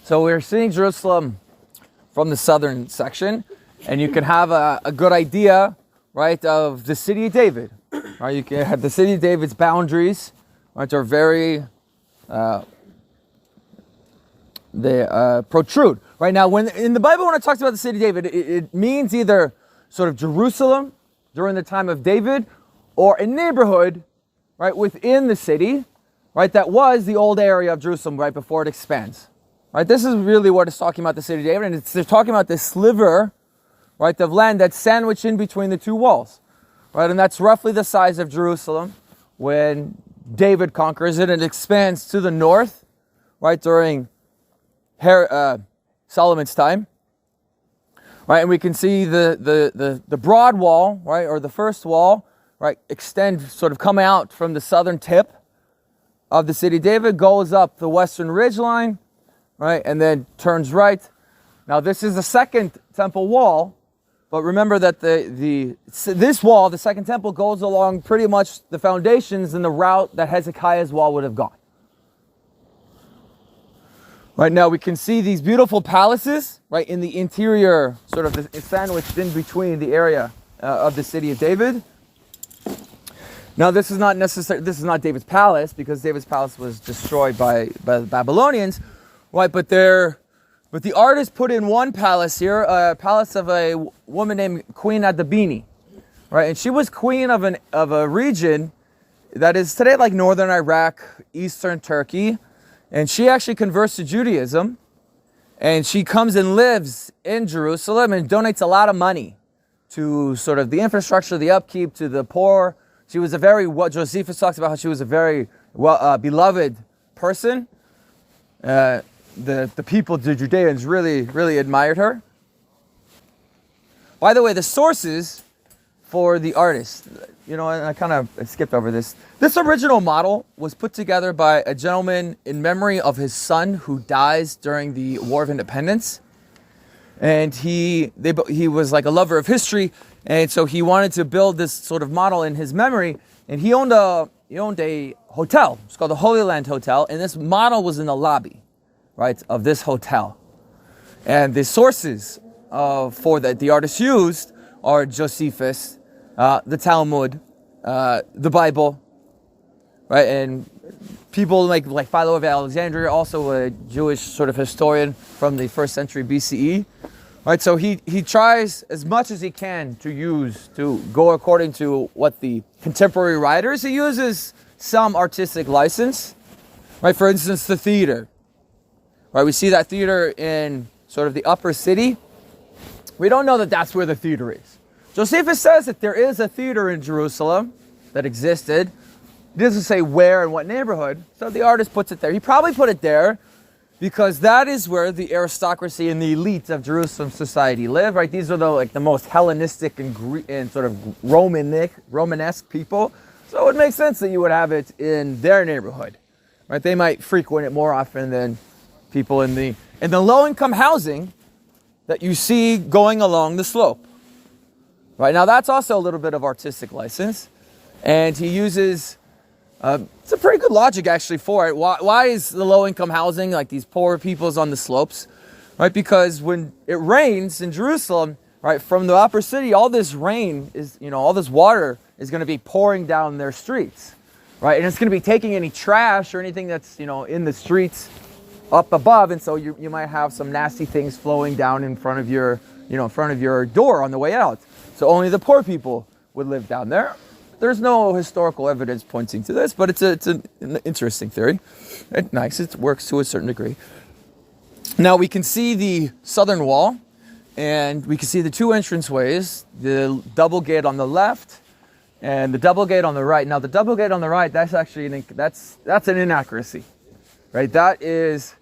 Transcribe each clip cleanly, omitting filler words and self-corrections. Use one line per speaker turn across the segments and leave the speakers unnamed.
So we're seeing Jerusalem from the southern section, and you can have a good idea, right, of the city of David. Right, you can have the city of David's boundaries, right, are very they protrude. Right now, when in the Bible, when it talks about the city of David, it means either sort of Jerusalem during the time of David, or a neighborhood, right, within the city, right, that was the old area of Jerusalem right before it expands. Right, this is really what it's talking about, the city of David, and they're talking about this sliver, right, of land that's sandwiched in between the two walls, right, and that's roughly the size of Jerusalem when David conquers it, and it expands to the north, right, during Solomon's time, right, and we can see the broad wall, right, or the first wall, right, extend, sort of come out from the southern tip of the city of David, goes up the western ridge line, right, and then turns right. Now this is the second temple wall, but remember that this wall, the second temple, goes along pretty much the foundations and the route that Hezekiah's wall would have gone. Right now we can see these beautiful palaces, right, in the interior, sort of sandwiched in between the area of the city of David. Now this is not David's palace, because David's palace was destroyed by the Babylonians, right? But the artist put in one palace here, a palace of a woman named Queen Adabini, right? And she was queen of a region that is today like northern Iraq, eastern Turkey, and she actually converts to Judaism, and she comes and lives in Jerusalem and donates a lot of money to sort of the infrastructure, the upkeep, to the poor. She was what Josephus talks about, how she was a very beloved person. The people, the Judeans, really admired her. By the way, the sources for the artist, and I kind of skipped over this. This original model was put together by a gentleman in memory of his son who dies during the War of Independence. And he was like a lover of history, and so he wanted to build this sort of model in his memory. And he owned a hotel. It's called the Holy Land Hotel, and this model was in the lobby, right, of this hotel. And the sources that the artist used are Josephus, the Talmud, the Bible, right, and people like Philo of Alexandria, also a Jewish sort of historian from the 1st century BCE. Right, so he tries as much as he can to go according to what the contemporary writers. He uses some artistic license, right? For instance, the theater, right? We see that theater in sort of the upper city. We don't know that that's where the theater is. Josephus says that there is a theater in Jerusalem that existed. He doesn't say where and what neighborhood, so the artist puts it there. He probably put it there because that is where the aristocracy and the elite of Jerusalem society live, right? These are the most Hellenistic and sort of Romanesque people. So it makes sense that you would have it in their neighborhood, right? They might frequent it more often than people in the low-income housing that you see going along the slope. Right, now that's also a little bit of artistic license, and he uses it's a pretty good logic actually for it. Why is the low-income housing, like these poor people's, on the slopes? Right, because when it rains in Jerusalem, right, from the upper city, all this rain is, all this water is going to be pouring down their streets, right, and it's going to be taking any trash or anything that's in the streets up above, and so you might have some nasty things flowing down in front of your door on the way out. So only the poor people would live down there. There's no historical evidence pointing to this, but it's an interesting theory. It's nice. It works to a certain degree. Now we can see the southern wall, and we can see the two entranceways, the double gate on the left and the double gate on the right. Now the double gate on the right, that's actually that's an inaccuracy, right? That is,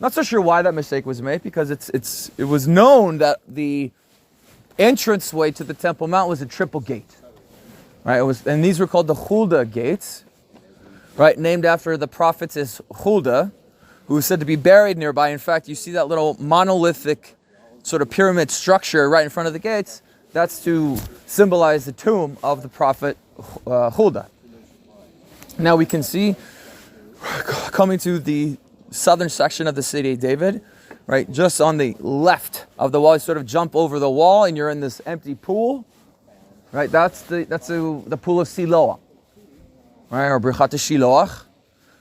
not so sure why that mistake was made, because it was known that the entranceway to the Temple Mount was a triple gate. Right, and these were called the Huldah gates, right, named after the prophetess Huldah, who was said to be buried nearby. In fact, you see that little monolithic sort of pyramid structure right in front of the gates. That's to symbolize the tomb of the prophet Huldah. Now we can see, coming to the southern section of the city of David, right, just on the left of the wall. You sort of jump over the wall and you're in this empty pool, right? That's the pool of Siloam, right, or Brichat Shiloach.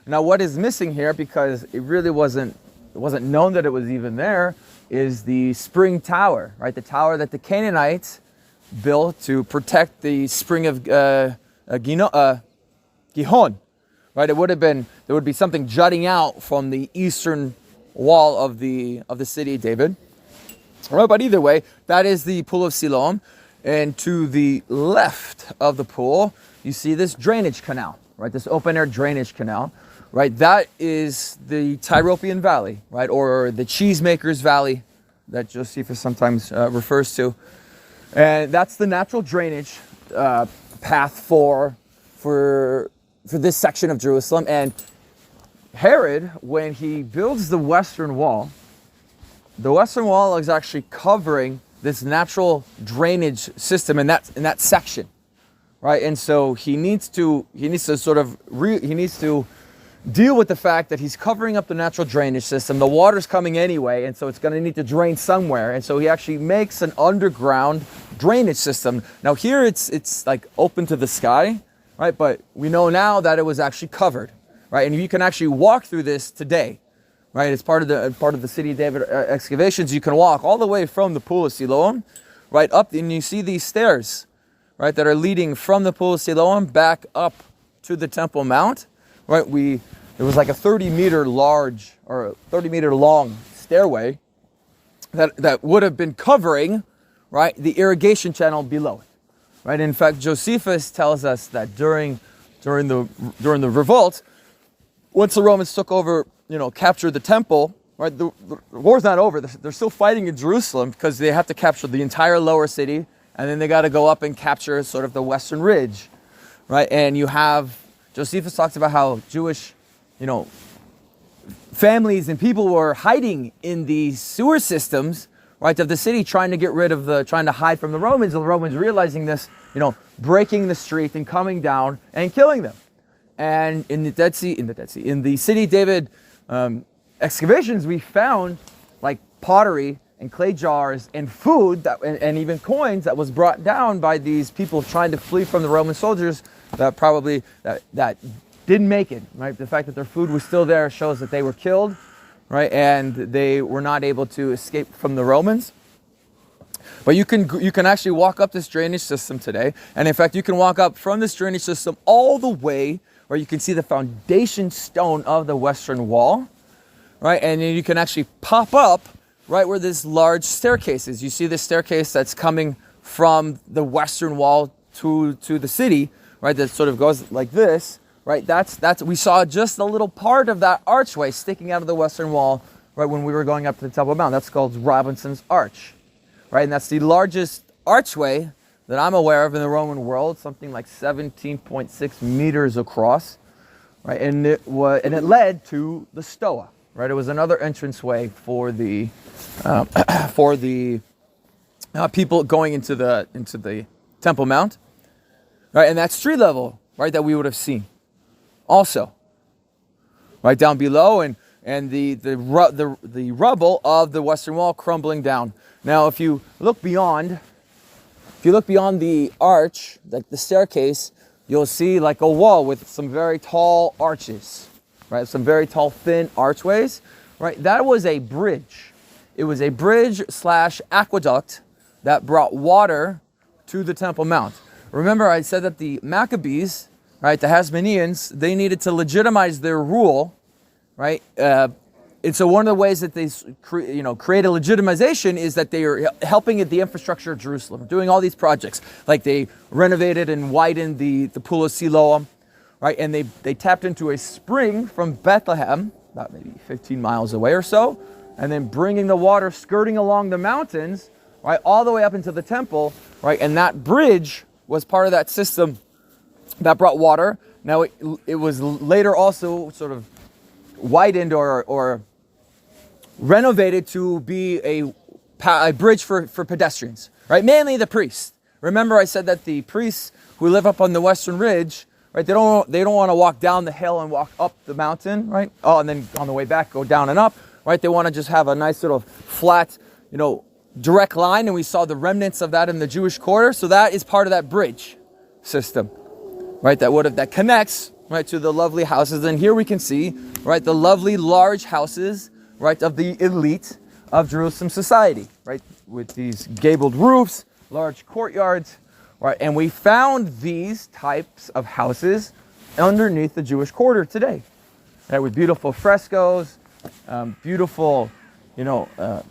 Now, what is missing here, because it really wasn't known that it was even there, is the spring tower, right? The tower that the Canaanites built to protect the spring of Gihon, right? There would be something jutting out from the eastern wall of the city of David. Right, but either way, that is the pool of Siloam, and to the left of the pool, you see this drainage canal, right? This open air drainage canal, right? That is the Tyropian Valley, right? Or the Cheesemakers Valley that Josephus sometimes refers to. And that's the natural drainage path for this section of Jerusalem. And Herod, when he builds the Western Wall is actually covering this natural drainage system in that section, right? And so he needs to deal with the fact that he's covering up the natural drainage system. The water's coming anyway, and so it's going to need to drain somewhere. And so he actually makes an underground drainage system. Now here it's like open to the sky, right? But we know now that it was actually covered, right? And you can actually walk through this today, right? It's part of the City of David excavations. You can walk all the way from the pool of Siloam, right up, and you see these stairs, right, that are leading from the pool of Siloam back up to the Temple Mount. Right, it was like a 30-meter large or 30-meter long stairway that would have been covering, right, the irrigation channel below it. Right. In fact, Josephus tells us that during the revolt, once the Romans took over, captured the temple, right, the war's not over. They're still fighting in Jerusalem because they have to capture the entire lower city, and then they got to go up and capture sort of the western ridge, right? And you have Josephus talks about how Jewish, families and people were hiding in the sewer systems, right, of the city, trying to hide from the Romans. And the Romans realizing this, breaking the street and coming down and killing them. And in the City of David excavations, we found like pottery and clay jars and food and even coins that was brought down by these people trying to flee from the Roman soldiers that didn't make it, right? The fact that their food was still there shows that they were killed, right? And they were not able to escape from the Romans. But you can actually walk up this drainage system today. And in fact, you can walk up from this drainage system all the way where you can see the foundation stone of the Western Wall, right? And then you can actually pop up right where this large staircase is. You see this staircase that's coming from the Western Wall to the city, right, that sort of goes like this, right? That's we saw just a little part of that archway sticking out of the Western Wall, right, when we were going up to the Temple Mount. That's called Robinson's Arch, right? And that's the largest archway that I'm aware of in the Roman world, something like 17.6 meters across, right? And it led to the Stoa, right? It was another entranceway for the people going into the Temple Mount. Right, and that's street level, right, that we would have seen also, right down below, and the rubble of the Western Wall crumbling down. Now, if you look beyond the arch, like the staircase, you'll see like a wall with some very tall arches, right, some very tall, thin archways, right. That was a bridge. It was a bridge / aqueduct that brought water to the Temple Mount. Remember, I said that the Maccabees, right, the Hasmoneans, they needed to legitimize their rule, right? And so one of the ways that they create a legitimization is that they are helping at the infrastructure of Jerusalem, doing all these projects. Like they renovated and widened the pool of Siloam, right? And they tapped into a spring from Bethlehem, about maybe 15 miles away or so, and then bringing the water skirting along the mountains, right, all the way up into the temple, right? And that bridge was part of that system that brought water. Now it was later also sort of widened or renovated to be a bridge for pedestrians, right? Mainly the priests. Remember, I said that the priests who live up on the Western Ridge, right? They don't want to walk down the hill and walk up the mountain, right? Oh, and then on the way back go down and up, right? They want to just have a nice little flat, direct line, and we saw the remnants of that in the Jewish quarter. So that is part of that bridge system, right? That connects, right, to the lovely houses. And here we can see, right, the lovely large houses, right, of the elite of Jerusalem society, right, with these gabled roofs, large courtyards, right? And we found these types of houses underneath the Jewish quarter today, right, with beautiful frescoes, beautiful,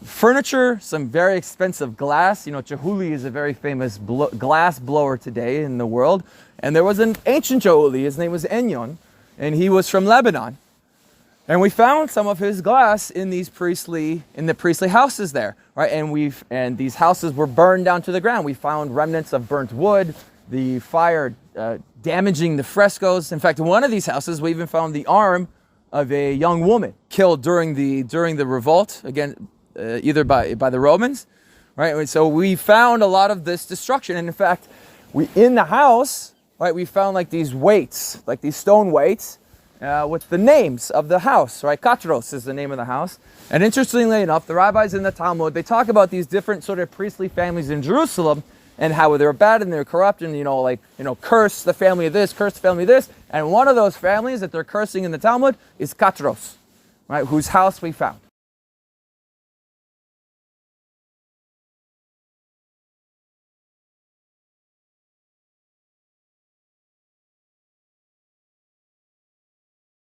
furniture, some very expensive glass. Chihuly is a very famous glass blower today in the world. And there was an ancient Chihuly, his name was Enyon, and he was from Lebanon. And we found some of his glass in the priestly houses there, right? And these houses were burned down to the ground. We found remnants of burnt wood, the fire damaging the frescoes. In fact, in one of these houses, we even found the arm of a young woman killed during the revolt, again, either by the Romans, right? And so we found a lot of this destruction. And in fact, in the house, right, we found like these weights, like these stone weights, with the names of the house, right? Katros is the name of the house. And interestingly enough, the rabbis in the Talmud, they talk about these different sort of priestly families in Jerusalem and how they were bad and they were corrupt and, curse the family of this, curse the family of this. And one of those families that they're cursing in the Talmud is Katros, right? Whose house we found.